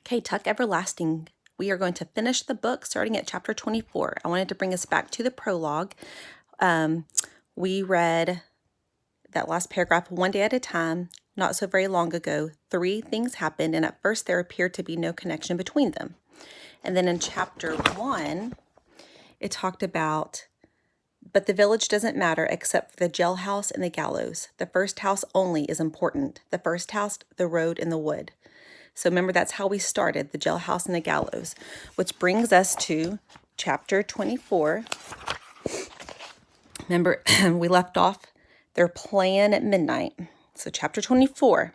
Okay, Tuck Everlasting. We are going to finish the book starting at chapter 24. I wanted to bring us back to the prologue. We read that last paragraph, one day at a time, not so very long ago. Three things happened, and at first there appeared to be no connection between them. And then in chapter 1, it talked about, but the village doesn't matter except for the jailhouse and the gallows. The first house only is important. The first house, the road, and the wood. So remember, that's how we started, the jailhouse and the gallows, which brings us to chapter 24. Remember, we left off their plan at midnight. So chapter 24.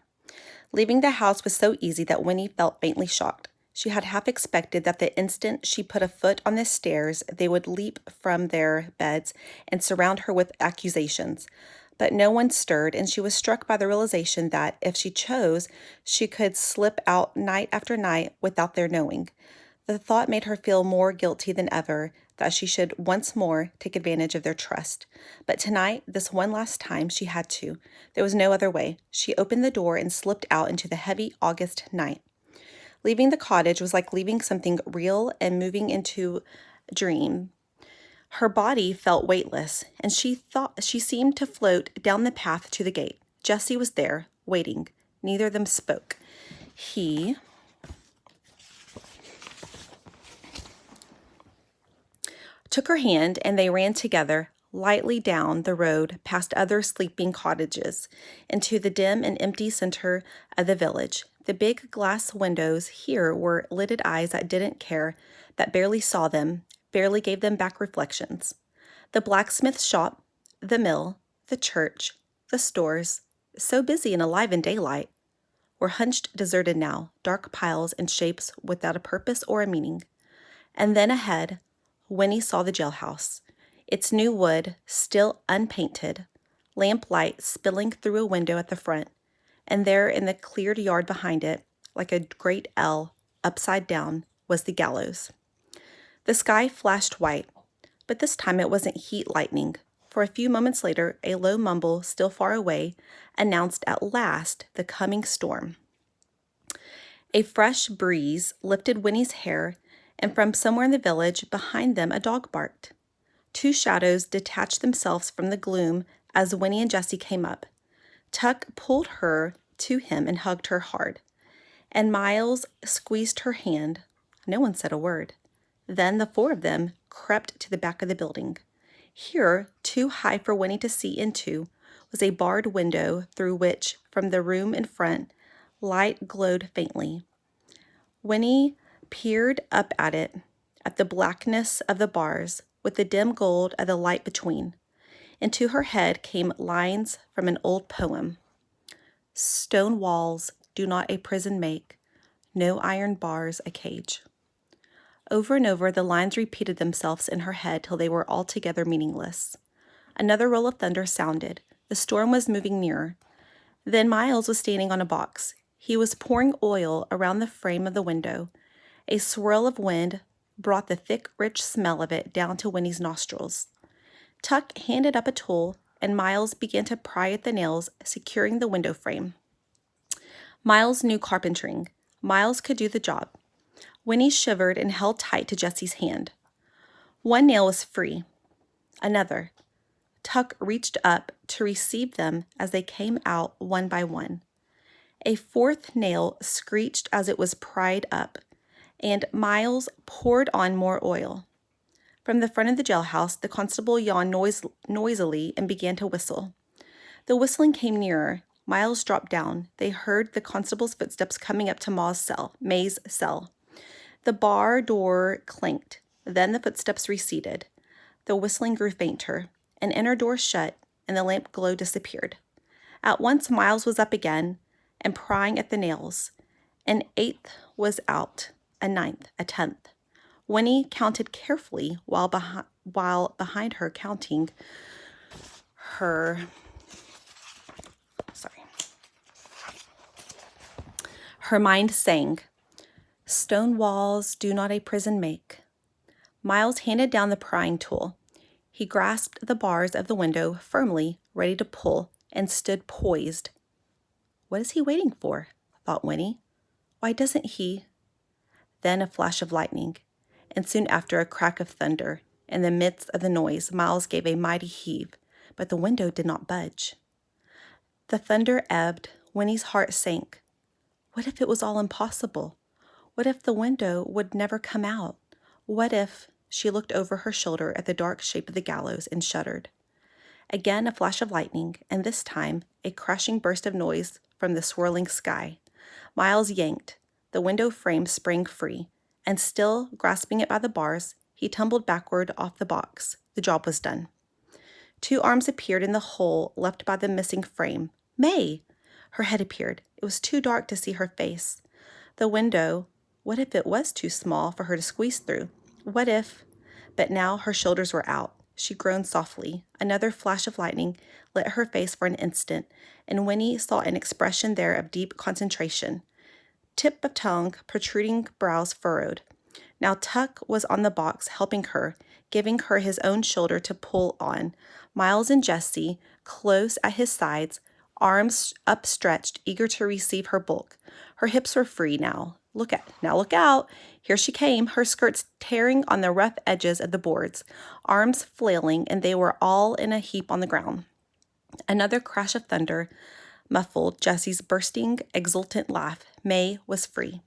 Leaving the house was so easy that Winnie felt faintly shocked. She had half expected that the instant she put a foot on the stairs, they would leap from their beds and surround her with accusations. But no one stirred, and she was struck by the realization that, if she chose, she could slip out night after night without their knowing. The thought made her feel more guilty than ever that she should once more take advantage of their trust. But tonight, this one last time, she had to. There was no other way. She opened the door and slipped out into the heavy August night. Leaving the cottage was like leaving something real and moving into a dream. Her body felt weightless, and she thought she seemed to float down the path to the gate. Jesse was there, waiting. Neither of them spoke. He took her hand, and they ran together lightly down the road past other sleeping cottages into the dim and empty center of the village. The big glass windows here were lidded eyes that didn't care, that barely saw them, barely gave them back reflections. The blacksmith shop, the mill, the church, the stores, so busy and alive in daylight, were hunched deserted now, dark piles and shapes without a purpose or a meaning. And then ahead, Winnie saw the jailhouse, its new wood still unpainted, lamplight spilling through a window at the front, and there in the cleared yard behind it, like a great L upside down, was the gallows. The sky flashed white, but this time it wasn't heat lightning, for a few moments later a low mumble still far away announced at last the coming storm. A fresh breeze lifted Winnie's hair, and from somewhere in the village behind them a dog barked. Two shadows detached themselves from the gloom as Winnie and Jessie came up. Tuck pulled her to him and hugged her hard, and Miles squeezed her hand. No one said a word. Then the four of them crept to the back of the building. Here, too high for Winnie to see into, was a barred window through which, from the room in front, light glowed faintly. Winnie peered up at it, at the blackness of the bars, with the dim gold of the light between. Into her head came lines from an old poem. Stone walls do not a prison make, no iron bars a cage. Over and over, the lines repeated themselves in her head till they were altogether meaningless. Another roll of thunder sounded. The storm was moving nearer. Then Miles was standing on a box. He was pouring oil around the frame of the window. A swirl of wind brought the thick, rich smell of it down to Winnie's nostrils. Tuck handed up a tool, and Miles began to pry at the nails securing the window frame. Miles knew carpentering. Miles could do the job. Winnie shivered and held tight to Jessie's hand. One nail was free. Another. Tuck reached up to receive them as they came out one by one. A fourth nail screeched as it was pried up, and Miles poured on more oil. From the front of the jailhouse, the constable yawned noisily and began to whistle. The whistling came nearer. Miles dropped down. They heard the constable's footsteps coming up to May's cell. The bar door clanked. Then the footsteps receded. The whistling grew fainter. An inner door shut, and the lamp glow disappeared. At once Miles was up again and prying at the nails. An eighth was out, a ninth, a tenth. Winnie counted carefully while behind her counting her... Her mind sang, "Stone walls do not a prison make." Miles handed down the prying tool. He grasped the bars of the window firmly, ready to pull, and stood poised. What is he waiting for? Thought Winnie. Why doesn't he? then a flash of lightning, and soon after a crack of thunder. In the midst of the noise, Miles gave a mighty heave, but the window did not budge. The thunder ebbed. Winnie's heart sank. What if it was all impossible? What if the window would never come out? What if— She looked over her shoulder at the dark shape of the gallows and shuddered. Again a flash of lightning, and this time a crashing burst of noise from the swirling sky. Miles yanked. The window frame sprang free, and still grasping it by the bars, he tumbled backward off the box. The job was done. 2 arms appeared in the hole left by the missing frame. May! Her head appeared. It was too dark to see her face. The window— What if it was too small for her to squeeze through? What if— But now her shoulders were out. She groaned softly. Another flash of lightning lit her face for an instant, and Winnie saw an expression there of deep concentration. Tip of tongue, protruding brows furrowed. Now Tuck was on the box, helping her, giving her his own shoulder to pull on. Miles and Jessie, close at his sides, arms upstretched, eager to receive her bulk. Her hips were free now. Look out. Here she came, her skirts tearing on the rough edges of the boards, arms flailing, and they were all in a heap on the ground. Another crash of thunder muffled Jessie's bursting, exultant laugh. May was free.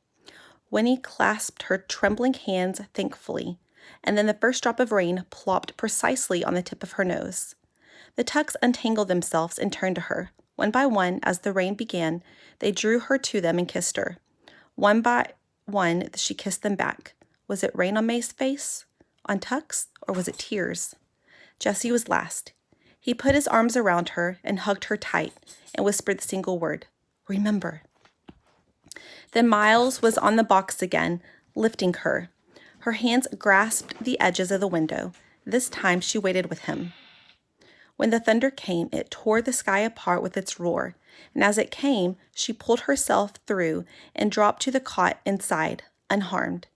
Winnie clasped her trembling hands thankfully, and then the first drop of rain plopped precisely on the tip of her nose. The Tucks untangled themselves and turned to her. One by one, as the rain began, they drew her to them and kissed her. One by one, she kissed them back. Was it rain on May's face? On Tuck's? Or was it tears? Jessie was last. He put his arms around her and hugged her tight and whispered the single word, "Remember." Then Miles was on the box again, lifting her. Her hands grasped the edges of the window. This time she waited with him. When the thunder came, it tore the sky apart with its roar, and as it came, she pulled herself through and dropped to the cot inside, unharmed.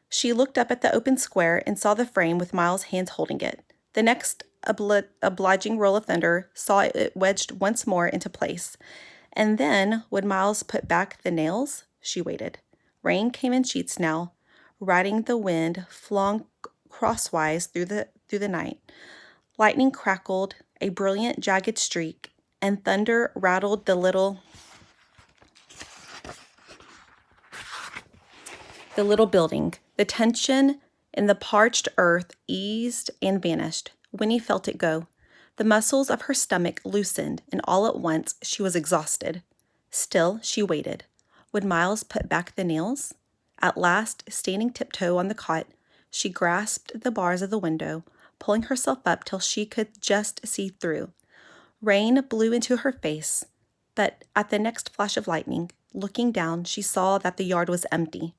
She looked up at the open square and saw the frame with Miles' hands holding it. The next obliging roll of thunder saw it wedged once more into place. And then, would Miles put back the nails? She waited. Rain came in sheets now, riding the wind flung crosswise through the night. Lightning crackled, a brilliant, jagged streak, and thunder rattled the little building. The tension in the parched earth eased and vanished. Winnie felt it go. The muscles of her stomach loosened, and all at once she was exhausted. Still, she waited. Would Miles put back the nails? At last, standing tiptoe on the cot, she grasped the bars of the window, pulling herself up till she could just see through. Rain blew into her face, but at the next flash of lightning, looking down, she saw that the yard was empty.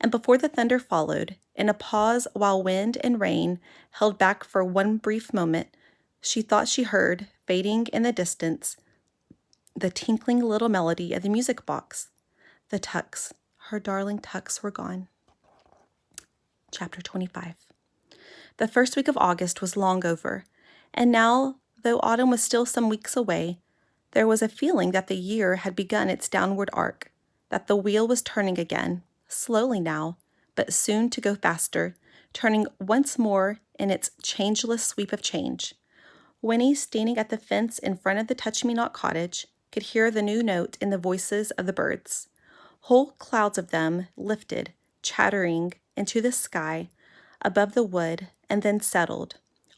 And before the thunder followed, in a pause while wind and rain held back for one brief moment, she thought she heard, fading in the distance, the tinkling little melody of the music box. The Tucks, her darling Tucks, were gone. Chapter 25. The first week of August was long over, and now, though autumn was still some weeks away, there was a feeling that the year had begun its downward arc, that the wheel was turning again, slowly now, but soon to go faster, turning once more in its changeless sweep of change. Winnie, standing at the fence in front of the Touch-Me-Not cottage, could hear the new note in the voices of the birds. Whole clouds of them lifted, chattering, into the sky, above the wood, and then settled,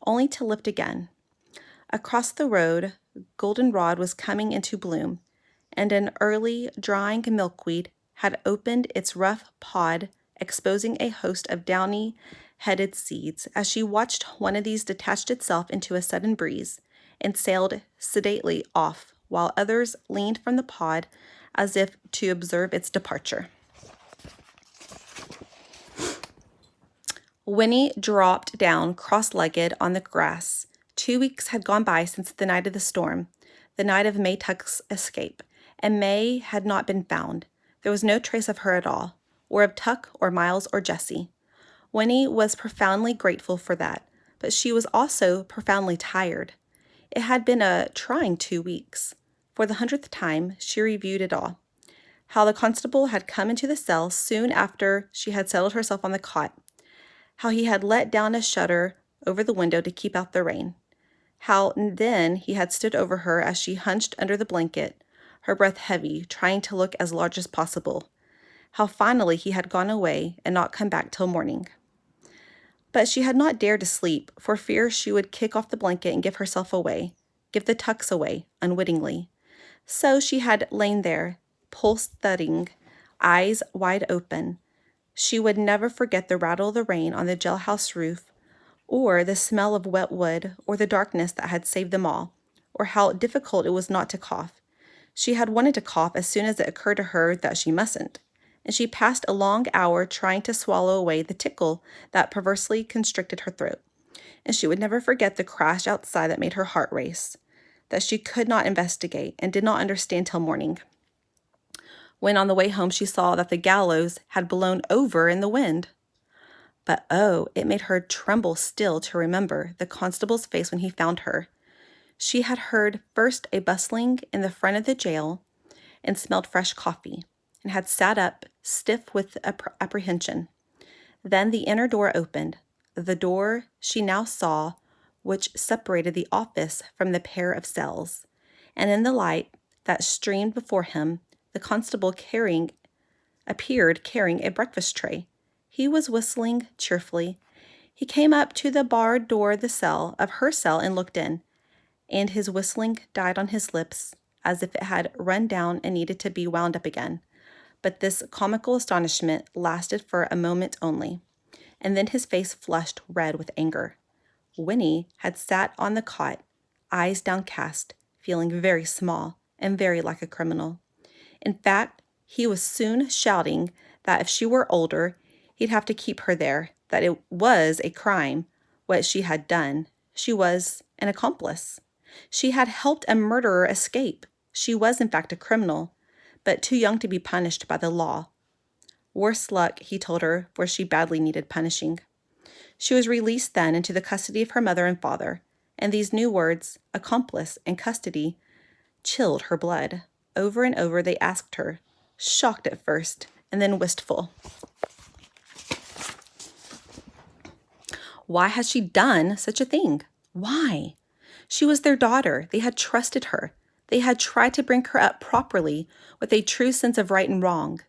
only to lift again. Across the road, goldenrod was coming into bloom, and an early drying milkweed had opened its rough pod, exposing a host of downy-headed seeds. As she watched, one of these detached itself into a sudden breeze and sailed sedately off, while others leaned from the pod as if to observe its departure. Winnie dropped down cross-legged on the grass. 2 weeks had gone by since the night of the storm, the night of May Tuck's escape, and May had not been found. There was no trace of her at all, or of Tuck or Miles or Jessie. Winnie was profoundly grateful for that, but she was also profoundly tired. It had been a trying 2 weeks. For the 100th time, she reviewed it all. how the constable had come into the cell soon after she had settled herself on the cot, how he had let down a shutter over the window to keep out the rain, how then he had stood over her as she hunched under the blanket, her breath heavy, trying to look as large as possible, how finally he had gone away and not come back till morning. But she had not dared to sleep for fear she would kick off the blanket and give herself away, give the tucks away, unwittingly. So she had lain there, pulse thudding, eyes wide open. She would never forget the rattle of the rain on the jailhouse roof, or the smell of wet wood, or the darkness that had saved them all, or how difficult it was not to cough. She had wanted to cough as soon as it occurred to her that she mustn't, and she passed a long hour trying to swallow away the tickle that perversely constricted her throat. And she would never forget the crash outside that made her heart race, that she could not investigate and did not understand till morning, when on the way home she saw that the gallows had blown over in the wind. But oh, it made her tremble still to remember the constable's face when he found her. She had heard first a bustling in the front of the jail and smelled fresh coffee, and had sat up, stiff with apprehension. Then the inner door opened, the door she now saw, which separated the office from the pair of cells, and in the light that streamed before him, the constable appeared carrying a breakfast tray. He was whistling cheerfully. He came up to the barred door of her cell and looked in, and his whistling died on his lips as if it had run down and needed to be wound up again. But this comical astonishment lasted for a moment only, and then his face flushed red with anger. Winnie had sat on the cot, eyes downcast, feeling very small and very like a criminal. In fact, he was soon shouting that if she were older, he'd have to keep her there, that it was a crime, what she had done. She was an accomplice. She had helped a murderer escape. She was, in fact, a criminal, but too young to be punished by the law. Worse luck, he told her, for she badly needed punishing. She was released then into the custody of her mother and father, and these new words, accomplice and custody, chilled her blood. Over and over they asked her, shocked at first, and then wistful. Why had she done such a thing? Why? She was their daughter. They had trusted her. They had tried to bring her up properly with a true sense of right and wrong.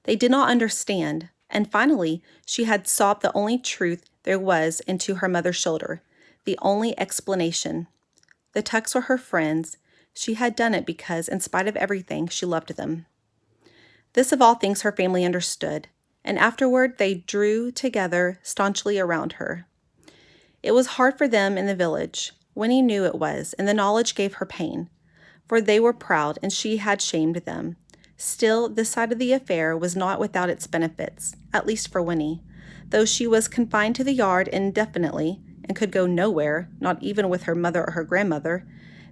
They did not understand, and finally she had sobbed the only truth there was into her mother's shoulder, the only explanation. The Tucks were her friends. She had done it because, in spite of everything, she loved them. This of all things her family understood, and afterward they drew together staunchly around her. It was hard for them in the village. Winnie knew it was, and the knowledge gave her pain, for they were proud and she had shamed them. Still, this side of the affair was not without its benefits, at least for Winnie. Though she was confined to the yard indefinitely and could go nowhere, not even with her mother or her grandmother,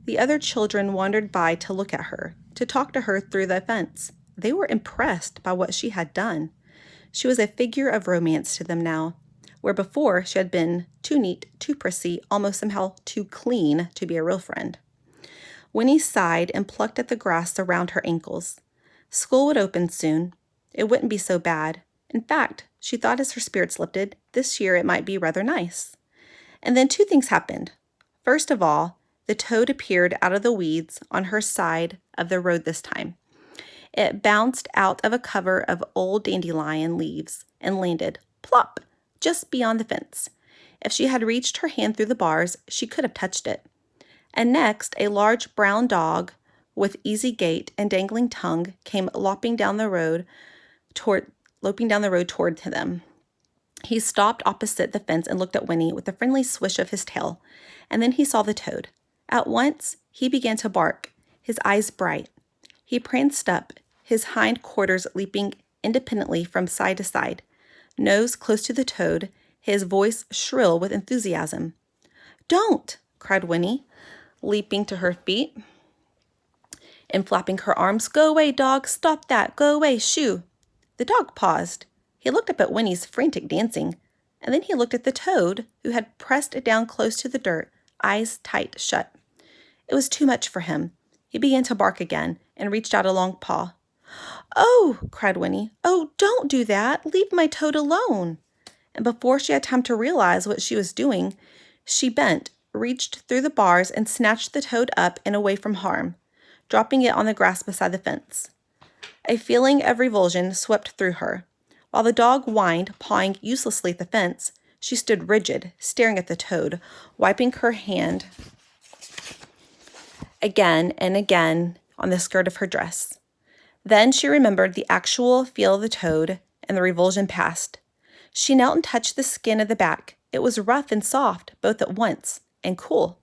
the other children wandered by to look at her, to talk to her through the fence. They were impressed by what she had done. She was a figure of romance to them now, where before she had been too neat, too prissy, almost somehow too clean to be a real friend. Winnie sighed and plucked at the grass around her ankles. School would open soon. It wouldn't be so bad. In fact, she thought as her spirits lifted, this year it might be rather nice. And then two things happened. First of all, the toad appeared out of the weeds on her side of the road this time. It bounced out of a cover of old dandelion leaves and landed, plop, just beyond the fence. If she had reached her hand through the bars, she could have touched it. And next, a large brown dog with easy gait and dangling tongue came loping down the road toward them. He stopped opposite the fence and looked at Winnie with a friendly swish of his tail, and then he saw the toad. At once, he began to bark, his eyes bright. He pranced up, his hind quarters leaping independently from side to side, nose close to the toad, his voice shrill with enthusiasm. "Don't!" cried Winnie, leaping to her feet and flapping her arms. "Go away, dog! Stop that! Go away! Shoo!" The dog paused. He looked up at Winnie's frantic dancing, and then he looked at the toad, who had pressed down close to the dirt, eyes tight shut. It was too much for him. He began to bark again and reached out a long paw. "Oh!" cried Winnie. "Oh, don't do that! Leave my toad alone!" And before she had time to realize what she was doing, she bent, reached through the bars, and snatched the toad up and away from harm, dropping it on the grass beside the fence. A feeling of revulsion swept through her. While the dog whined, pawing uselessly at the fence, she stood rigid, staring at the toad, wiping her hand again and again on the skirt of her dress. Then she remembered the actual feel of the toad, and the revulsion passed. She knelt and touched the skin of the back. It was rough and soft, both at once, and cool.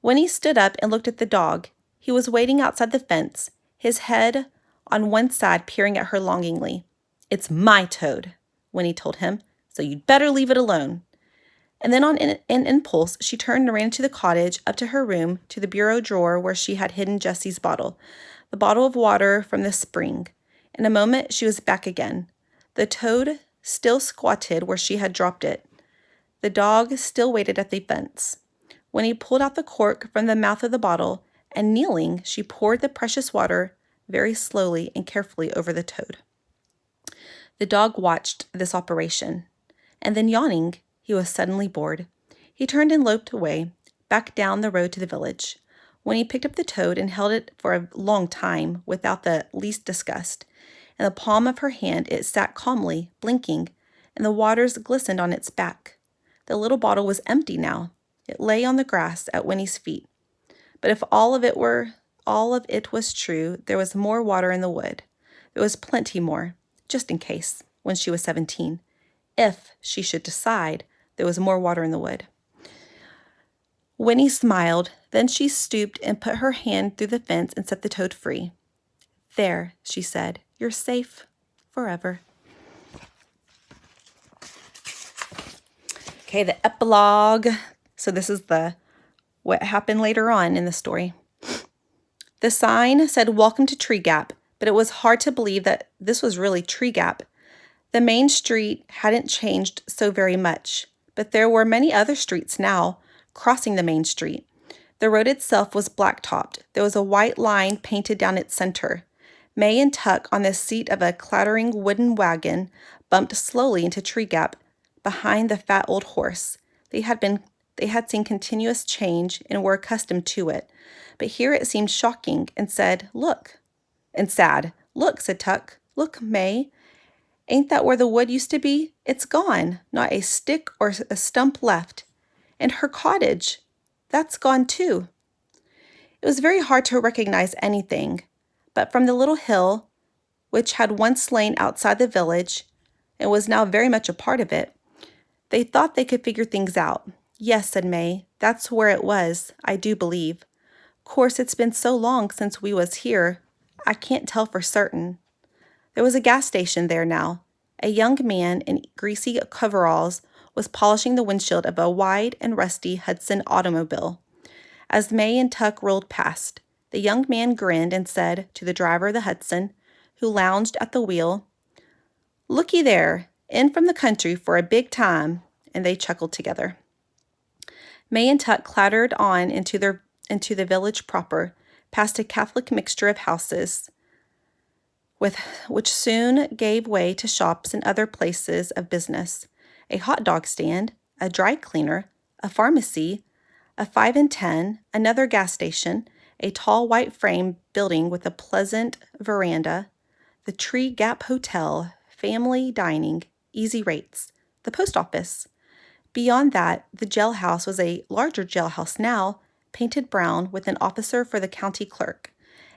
Winnie stood up and looked at the dog. He was waiting outside the fence, his head on one side peering at her longingly. "It's my toad," Winnie told him, "so you'd better leave it alone." And then on an impulse, she turned and ran into the cottage, up to her room, to the bureau drawer where she had hidden Jessie's bottle, the bottle of water from the spring. In a moment, she was back again. The toad still squatted where she had dropped it. The dog still waited at the fence. Winnie pulled out the cork from the mouth of the bottle, and kneeling, she poured the precious water very slowly and carefully over the toad. The dog watched this operation, and then yawning, he was suddenly bored. He turned and loped away, back down the road to the village. Winnie picked up the toad and held it for a long time without the least disgust. In the palm of her hand it sat calmly, blinking, and the waters glistened on its back. The little bottle was empty now. It lay on the grass at Winnie's feet. But if all of it was true, there was more water in the wood. There was plenty more, just in case, when she was 17. If she should decide there was more water in the wood. Winnie smiled. Then she stooped and put her hand through the fence and set the toad free. "There," she said, "you're safe forever." Okay, the epilogue. So this is what happened later on in the story. The sign said, "Welcome to Tree Gap," but it was hard to believe that this was really Tree Gap. The main street hadn't changed so very much, but there were many other streets now crossing the main street. The road itself was black-topped. There was a white line painted down its center. May and Tuck, on the seat of a clattering wooden wagon, bumped slowly into Tree Gap behind the fat old horse. They had seen continuous change and were accustomed to it, but here it seemed shocking and sad. "Look," said Tuck. "Look, May. Ain't that where the wood used to be? It's gone. Not a stick or a stump left. And her cottage, that's gone too." It was very hard to recognize anything, but from the little hill, which had once lain outside the village and was now very much a part of it, they thought they could figure things out. "Yes," said May, "that's where it was, I do believe. Course it's been so long since we was here, I can't tell for certain." There was a gas station there now. A young man in greasy coveralls was polishing the windshield of a wide and rusty Hudson automobile. As May and Tuck rolled past, the young man grinned and said to the driver of the Hudson, who lounged at the wheel, "Looky there, in from the country for a big time," and they chuckled together. May and Tuck clattered on into the village proper, past a Catholic mixture of houses, which soon gave way to shops and other places of business. A hot dog stand, a dry cleaner, a pharmacy, a 5 and 10, another gas station, a tall white frame building with a pleasant veranda, the Tree Gap Hotel, family dining, easy rates, the post office. Beyond that, the jailhouse was a larger jailhouse now, painted brown with an officer for the county clerk.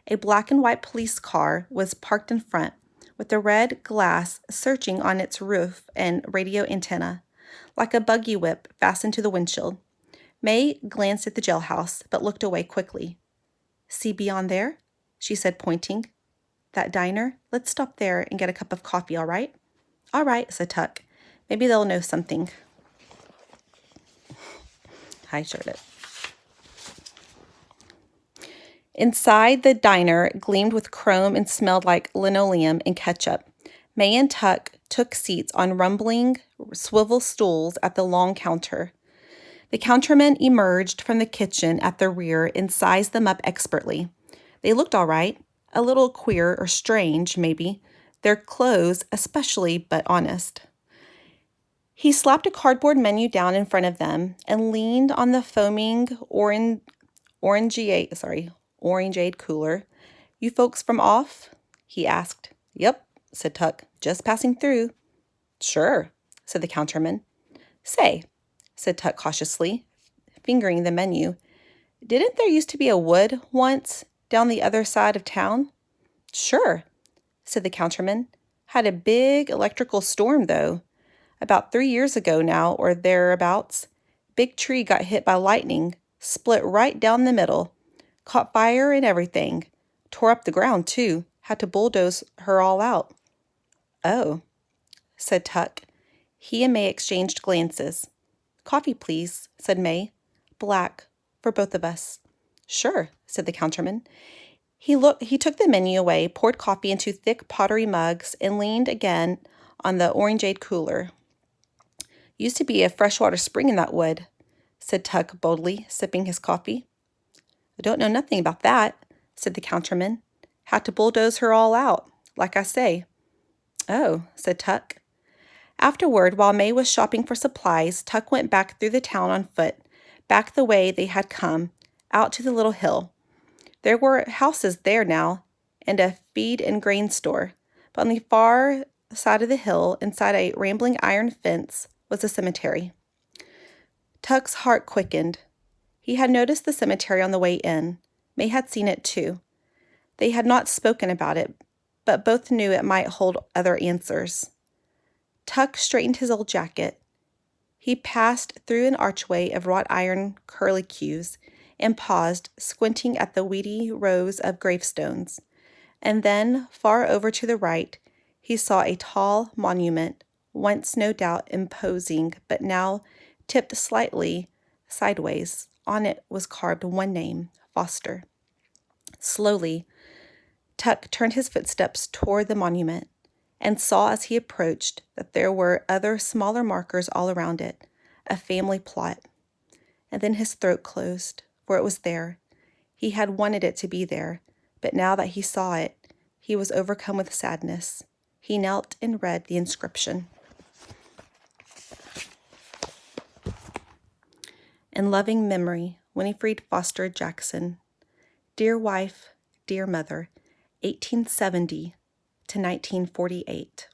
A black and white police car was parked in front, with the red glass searching on its roof and radio antenna, like a buggy whip fastened to the windshield. May glanced at the jailhouse, but looked away quickly. "See beyond there?" she said, pointing. "That diner? Let's stop there and get a cup of coffee, all right?" "All right," said Tuck. "Maybe they'll know something." I showed it. Inside, the diner gleamed with chrome and smelled like linoleum and ketchup. May and Tuck took seats on rumbling swivel stools at the long counter. The counterman emerged from the kitchen at the rear and sized them up expertly. They looked all right. A little queer or strange, maybe. Their clothes especially, but honest. He slapped a cardboard menu down in front of them and leaned on the foaming orangeade cooler. "You folks from off?" he asked. "Yep," said Tuck. "Just passing through." "Sure," said the counterman. "Say," said Tuck cautiously, fingering the menu, "didn't there used to be a wood once down the other side of town?" "Sure," said the counterman. "Had a big electrical storm, though. About 3 years ago now, or thereabouts. Big tree got hit by lightning, split right down the middle. Caught fire and everything. Tore up the ground, too. Had to bulldoze her all out." "Oh," said Tuck. He and May exchanged glances. "Coffee, please," said May. "Black, for both of us." "Sure," said the counterman. He took the menu away, poured coffee into thick pottery mugs, and leaned again on the orangeade cooler. "Used to be a freshwater spring in that wood," said Tuck boldly, sipping his coffee. "I don't know nothing about that," said the counterman. "Had to bulldoze her all out, like I say." "Oh," said Tuck. Afterward, while May was shopping for supplies, Tuck went back through the town on foot, back the way they had come, out to the little hill. There were houses there now, and a feed and grain store, but on the far side of the hill, inside a rambling iron fence, was a cemetery. Tuck's heart quickened. He had noticed the cemetery on the way in. May had seen it too. They had not spoken about it, but both knew it might hold other answers. Tuck straightened his old jacket. He passed through an archway of wrought iron curlicues and paused, squinting at the weedy rows of gravestones. And then, far over to the right, he saw a tall monument, once no doubt imposing, but now tipped slightly sideways. On it was carved one name, Foster. Slowly, Tuck turned his footsteps toward the monument and saw as he approached that there were other smaller markers all around it, a family plot. And then his throat closed, for it was there. He had wanted it to be there, but now that he saw it, he was overcome with sadness. He knelt and read the inscription. "In loving memory, Winifred Foster Jackson. Dear wife, dear mother, 1870 to 1948.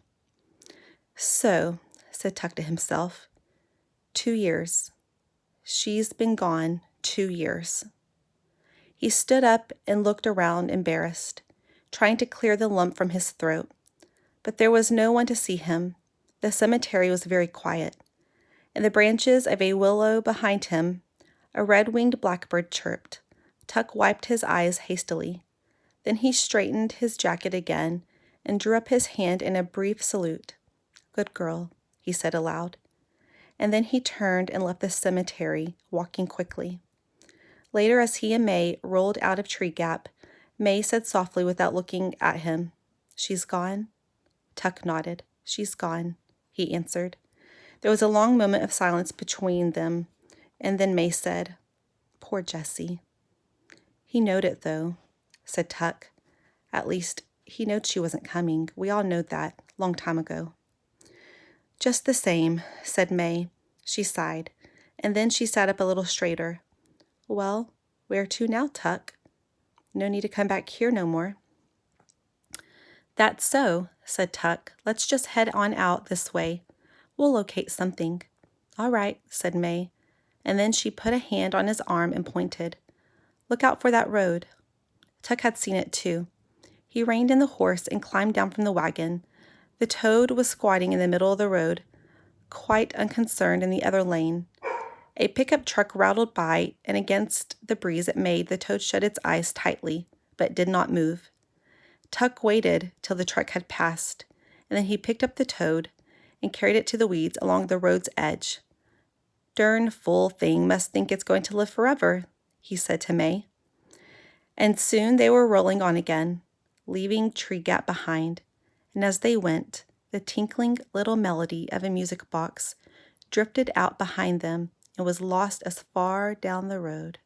So, said Tuck to himself, 2 years. She's been gone 2 years. He stood up and looked around, embarrassed, trying to clear the lump from his throat. But there was no one to see him. The cemetery was very quiet. In the branches of a willow behind him, a red-winged blackbird chirped. Tuck wiped his eyes hastily. Then he straightened his jacket again and drew up his hand in a brief salute. "Good girl," he said aloud. And then he turned and left the cemetery, walking quickly. Later, as he and May rolled out of Tree Gap, May said softly without looking at him, "She's gone?" Tuck nodded. "She's gone," he answered. There was a long moment of silence between them, and then May said, "Poor Jessie." "He knowed it, though," said Tuck. "At least, he knowed she wasn't coming. We all knowed that, long time ago." "Just the same," said May. She sighed, and then she sat up a little straighter. "Well, where to now, Tuck? No need to come back here no more." "That's so," said Tuck. "Let's just head on out this way. We'll locate something." "All right," said May, and then she put a hand on his arm and pointed. "Look out for that road." Tuck had seen it too. He reined in the horse and climbed down from the wagon. The toad was squatting in the middle of the road, quite unconcerned in the other lane. A pickup truck rattled by, and against the breeze it made, the toad shut its eyes tightly, but did not move. Tuck waited till the truck had passed, and then he picked up the toad and carried it to the weeds along the road's edge. "Dern fool thing must think it's going to live forever," he said to May. And soon they were rolling on again, leaving Tree Gap behind, and as they went, the tinkling little melody of a music box drifted out behind them and was lost at last far down the road.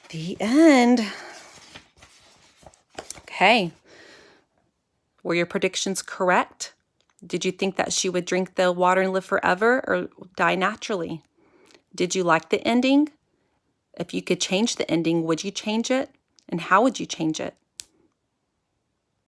The end. Okay. Were your predictions correct? Did you think that she would drink the water and live forever or die naturally? Did you like the ending? If you could change the ending, would you change it? And how would you change it?